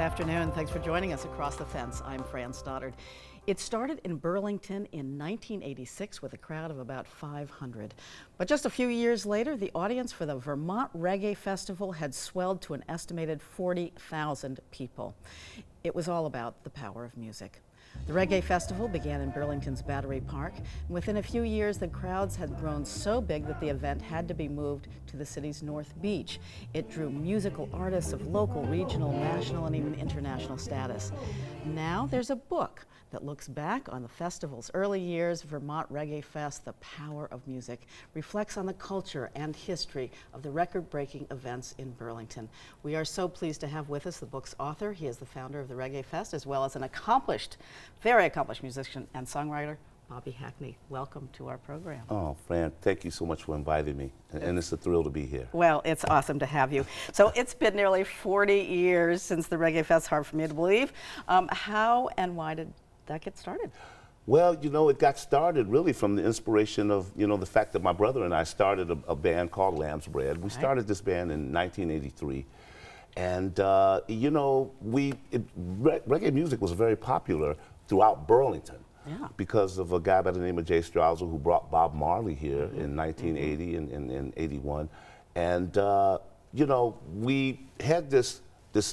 afternoon. Thanks for joining us across the fence. I'm Fran Stoddard. It started in Burlington in 1986 with a crowd of about 500. But just a few years later, the audience for the Vermont Reggae Festival had swelled to an estimated 40,000 people. It was all about the power of music. The Reggae Festival began in Burlington's Battery Park, and within a few years the crowds had grown so big that the event had to be moved to the city's North Beach. It drew musical artists of local, regional, national, and even international status. Now there's a book that looks back on the festival's early years. Vermont Reggae Fest, The Power of Music, reflects on the culture and history of the record-breaking events in Burlington. We are so pleased to have with us the book's author. He is the founder of the Reggae Fest, as well as an very accomplished musician and songwriter, Bobby Hackney. Welcome to our program. Oh, Fran, thank you so much for inviting me, and it's a thrill to be here. Well, it's awesome to have you. So it's been nearly 40 years since the Reggae Fest, hard for me to believe. How and why did that get started? Well, it got started really from the inspiration of, the fact that my brother and I started a band called Lamb's Bread. We started this band in 1983. And, reggae music was very popular throughout Burlington. Yeah. Because of a guy by the name of Jay Strouser who brought Bob Marley here in 1980 and 81. And, we had this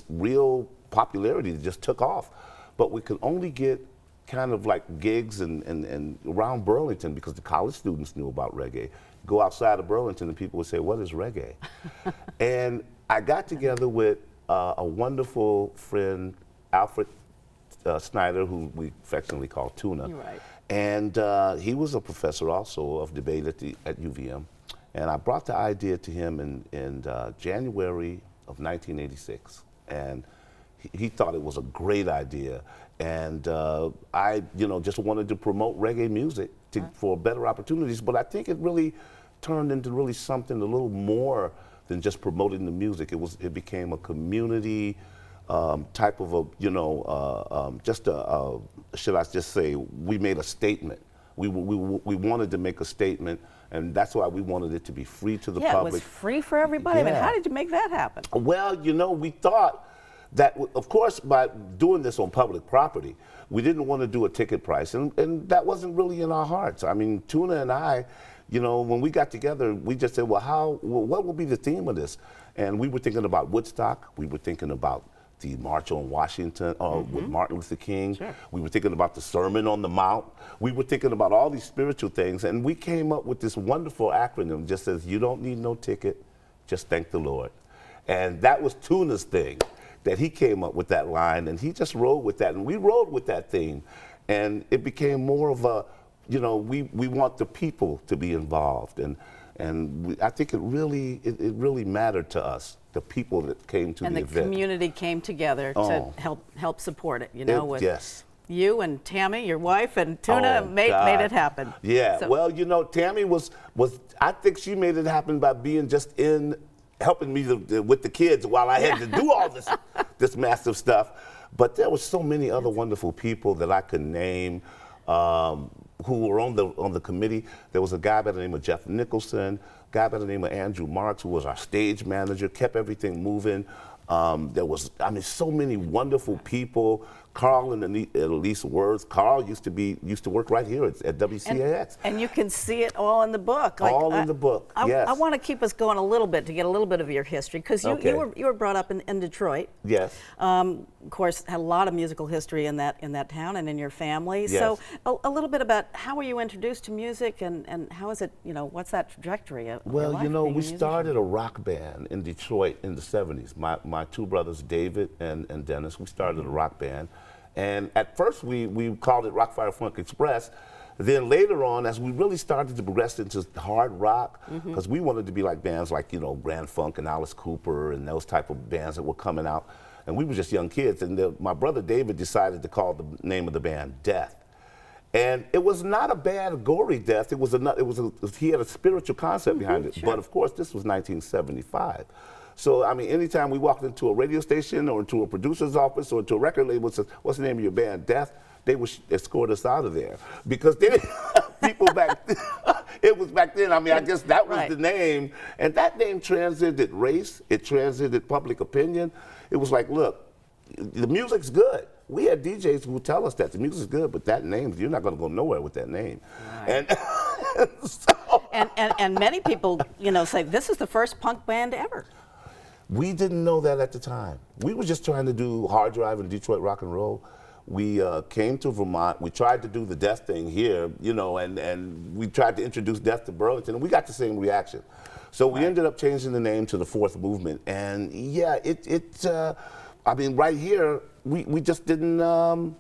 real popularity that just took off. But we could only get kind of like gigs and around Burlington because the college students knew about reggae. Go outside of Burlington and people would say, what is reggae? And I got together with a wonderful friend, Alfred Snyder, who we affectionately call Tuna. You're right. And he was a professor also of debate at UVM. And I brought the idea to him in January of 1986. And he thought it was a great idea. And I, just wanted to promote reggae music for better opportunities. But I think it really turned into really something a little more than just promoting the music. It became a community type of should I just say, we made a statement. We wanted to make a statement, and that's why we wanted it to be free to the public. Yeah, it was free for everybody. Yeah. I mean, how did you make that happen? Well, we thought that, of course, by doing this on public property, we didn't want to do a ticket price, and that wasn't really in our hearts. I mean, Tuna and I, when we got together, we just said, well, what will be the theme of this? And we were thinking about Woodstock. We were thinking about the March on Washington with Martin Luther King. Sure. We were thinking about the Sermon on the Mount. We were thinking about all these spiritual things, and we came up with this wonderful acronym, just says, you don't need no ticket, just thank the Lord. And that was Tuna's thing, that he came up with that line, and he just rode with that, and we rode with that theme. And it became more of a, we want the people to be involved, and I think it really mattered to us, the people that came to the event. And the community came together to help support it, with yes. You and Tammy, your wife, and Tuna made it happen. Yeah, so. Well, Tammy was I think she made it happen by being just in helping me with the kids while I had to do all this massive stuff. But there were so many other wonderful people that I could name who were on the committee. There was a guy by the name of Jeff Nicholson, a guy by the name of Andrew Marks, who was our stage manager, kept everything moving. There was, so many wonderful people. Carl and Elise Words. Carl used to work right here at WCAX. And you can see it all in the book. All in the book, yes. I want to keep us going a little bit to get a little bit of your history, because you were brought up in Detroit. Yes. Of course, had a lot of musical history in that town and in your family. Yes. So a little bit about how were you introduced to music, and how is it, what's that trajectory of your life being we a started a rock band in Detroit in the 70s. My two brothers, David and Dennis, we started a rock band. And at first we called it Rock Fire Funk Express. Then later on, as we really started to progress into hard rock, because we wanted to be like bands like, Grand Funk and Alice Cooper and those type of bands that were coming out. And we were just young kids. And my brother David decided to call the name of the band Death. And it was not a bad, gory death. He had a spiritual concept behind it. Sure. But of course, this was 1975. So, anytime we walked into a radio station or into a producer's office or into a record label and said, what's the name of your band? Death, they would escort us out of there. Because they didn't have people back then. It was back then. I guess that was the name. And that name transcended race. It transcended public opinion. It was like, look, the music's good. We had DJs who would tell us that the music's good, but that name, you're not going to go nowhere with that name. Right. And so, And many people, say this is the first punk band ever. we didn't know that at the time. We were just trying to do hard drive and Detroit rock and roll. We came to Vermont. We tried to do the death thing here, and we tried to introduce death to Burlington, and we got the same reaction. So we ended up changing the name to the Fourth Movement, and yeah, right here, we just didn't.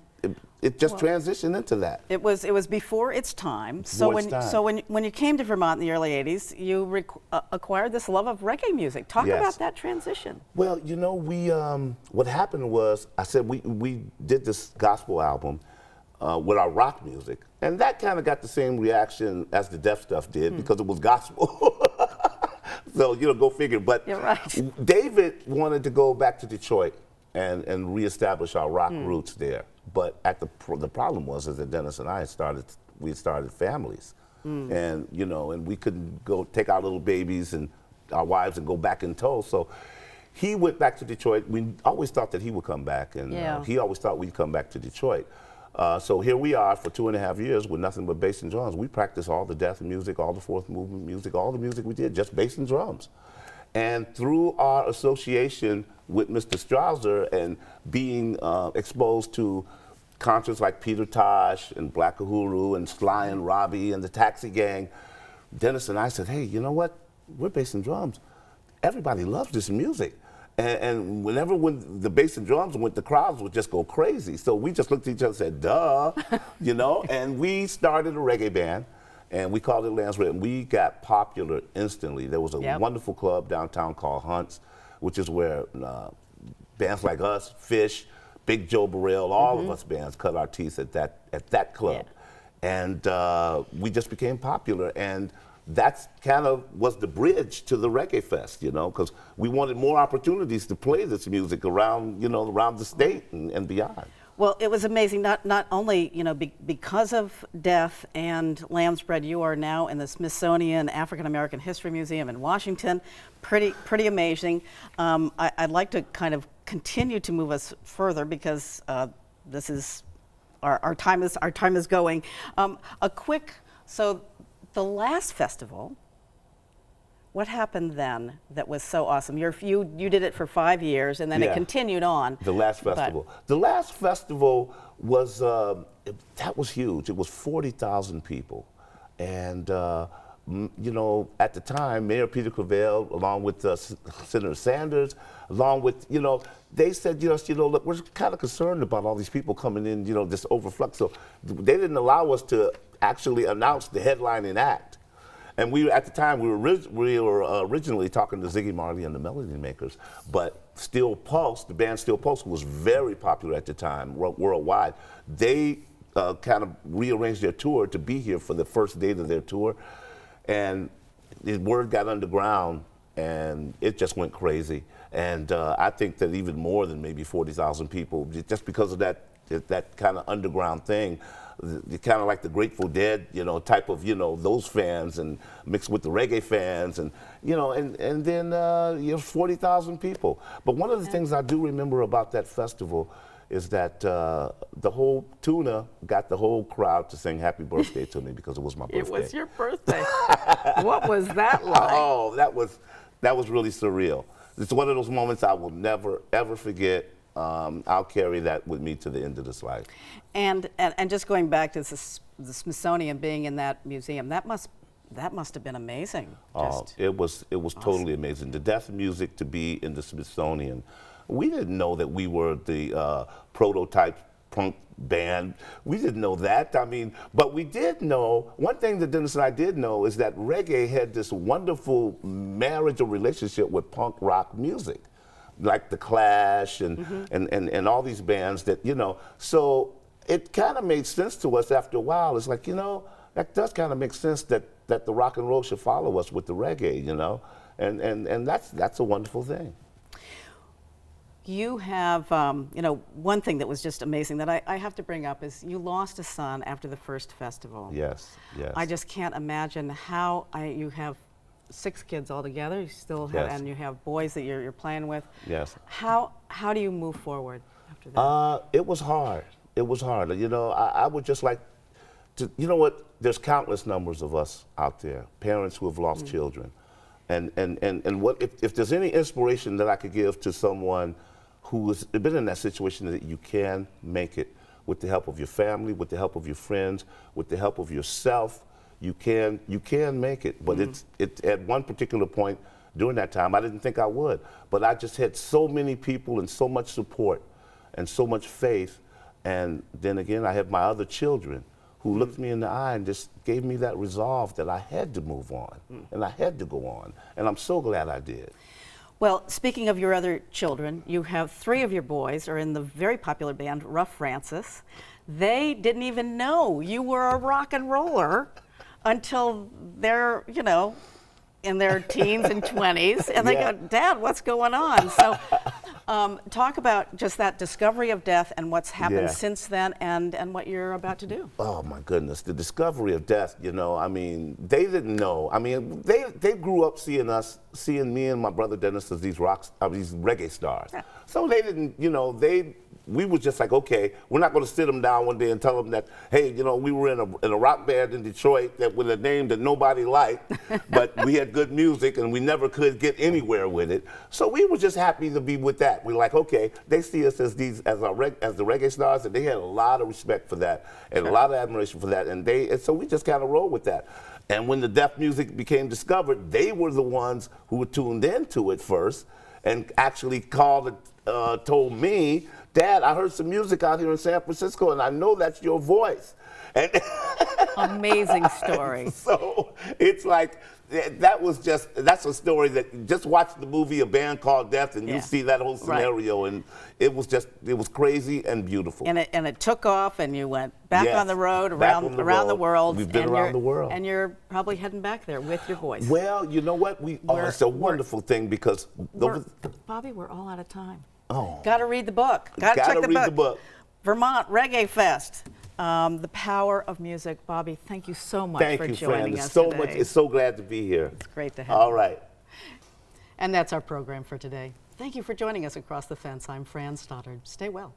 It just transitioned into that. It was before its time. So when you came to Vermont in the early '80s, you acquired this love of reggae music. Talk Yes. about that transition. Well, we what happened was I said we did this gospel album with our rock music, and that kind of got the same reaction as the deaf stuff did because it was gospel. So go figure. But You're right. David wanted to go back to Detroit and reestablish our rock roots there. But the problem was that Dennis and I started families, and and we couldn't go take our little babies and our wives and go back in tow. So he went back to Detroit. We always thought that he would come back, and he always thought we'd come back to Detroit. So here we are for 2.5 years with nothing but bass and drums. We practiced all the death music, all the Fourth Movement music, all the music we did, just bass and drums. And through our association with Mr. Strauser and being exposed to concerts like Peter Tosh and Black Uhuru and Sly and Robbie and the Taxi Gang, Dennis and I said, hey, you know what? We're bass and drums. Everybody loves this music. And when the bass and drums went, the crowds would just go crazy. So we just looked at each other and said, duh, and we started a reggae band. And we called it Lance Red, and we got popular instantly. There was a wonderful club downtown called Hunt's, which is where bands like us, Fish, Big Joe Burrell, all of us bands cut our teeth at that club. Yeah. And we just became popular, and that's kind of was the bridge to the Reggae Fest, because we wanted more opportunities to play this music around, around the state and beyond. Well, it was amazing. Not only because of death and Lamb's Bread, you are now in the Smithsonian African American History Museum in Washington. Pretty amazing. I'd like to kind of continue to move us further because this is our time is going. So the last festival. What happened then that was so awesome? You did it for 5 years, and then it continued on. The last festival. The last festival was that was huge. It was 40,000 people, and at the time, Mayor Peter Cravell, along with Senator Sanders, along with they said look, we're kind of concerned about all these people coming in, this overflux. So they didn't allow us to actually announce the headlining act. And at the time, we were originally talking to Ziggy Marley and the Melody Makers, but Steel Pulse, the band Steel Pulse, who was very popular at the time worldwide, they kind of rearranged their tour to be here for the first date of their tour. And the word got underground, and it just went crazy. And I think that even more than maybe 40,000 people, just because of that kind of underground thing, kind of like the Grateful Dead, type of, those fans, and mixed with the reggae fans, and and then 40,000 people. But one of the things I do remember about that festival is that the whole tuna got the whole crowd to sing "Happy Birthday" to me because it was my birthday. It was your birthday. What was that like? Oh, that was really surreal. It's one of those moments I will never ever forget. I'll carry that with me to the end of this life. And just going back to the Smithsonian, being in that museum, that must have been amazing. It was awesome. Totally amazing. The death music to be in the Smithsonian. We didn't know that we were the prototype punk band. We didn't know that. I mean, but we did know, one thing that Dennis and I did know is that reggae had this wonderful marriage or relationship with punk rock music, like The Clash and all these bands that, so it kind of made sense to us after a while. It's like, that does kind of make sense that the rock and roll should follow us with the reggae, and that's a wonderful thing. You have, one thing that was just amazing that I have to bring up is you lost a son after the first festival. Yes. I just can't imagine how you have 6 kids altogether. You still have, and you have boys that you're playing with. Yes. How do you move forward? after that? It was hard. It was hard. You know, I would just like to, you know what? There's countless numbers of us out there, parents who have lost children. And what if there's any inspiration that I could give to someone who has been in that situation, that you can make it with the help of your family, with the help of your friends, with the help of yourself. You can make it. But it's at one particular point during that time, I didn't think I would. But I just had so many people and so much support and so much faith. And then again, I had my other children who looked me in the eye and just gave me that resolve that I had to move on and I had to go on. And I'm so glad I did. Well, speaking of your other children, you have 3 of your boys are in the very popular band Rough Francis. They didn't even know you were a rock and roller until they're, you know, in their teens and 20s, and they go, Dad, what's going on? So talk about just that discovery of death and what's happened since then, and what you're about to do. Oh my goodness, the discovery of death, you know, I mean, they didn't know. I mean, they grew up seeing me and my brother Dennis as these these reggae stars. Yeah. So they didn't, you know, we were just like, okay, we're not going to sit them down one day and tell them that, hey, you know, we were in a rock band in Detroit that with a name that nobody liked, but we had good music and we never could get anywhere with it. So we were just happy to be with that. We're like, okay, they see us as the reggae stars, and they had a lot of respect for that and a lot of admiration for that, and so we just kind of rolled with that. And when the deaf music became discovered, they were the ones who were tuned into it first and actually told me, Dad, I heard some music out here in San Francisco, and I know that's your voice. And amazing story. So it's like, that's a story that, just watch the movie A Band Called Death and you see that whole scenario, and it was crazy and beautiful. And it took off, and you went back on the road, around the world. We've been around the world. And you're probably heading back there with your voice. Well, you know what? It's a wonderful thing because Bobby, we're all out of time. Oh. Got to read the book. Got to check the book. Vermont Reggae Fest. The power of music. Bobby, thank you so much for joining us today. It's so glad to be here. It's great to have you. All right. And that's our program for today. Thank you for joining us across the fence. I'm Fran Stoddard. Stay well.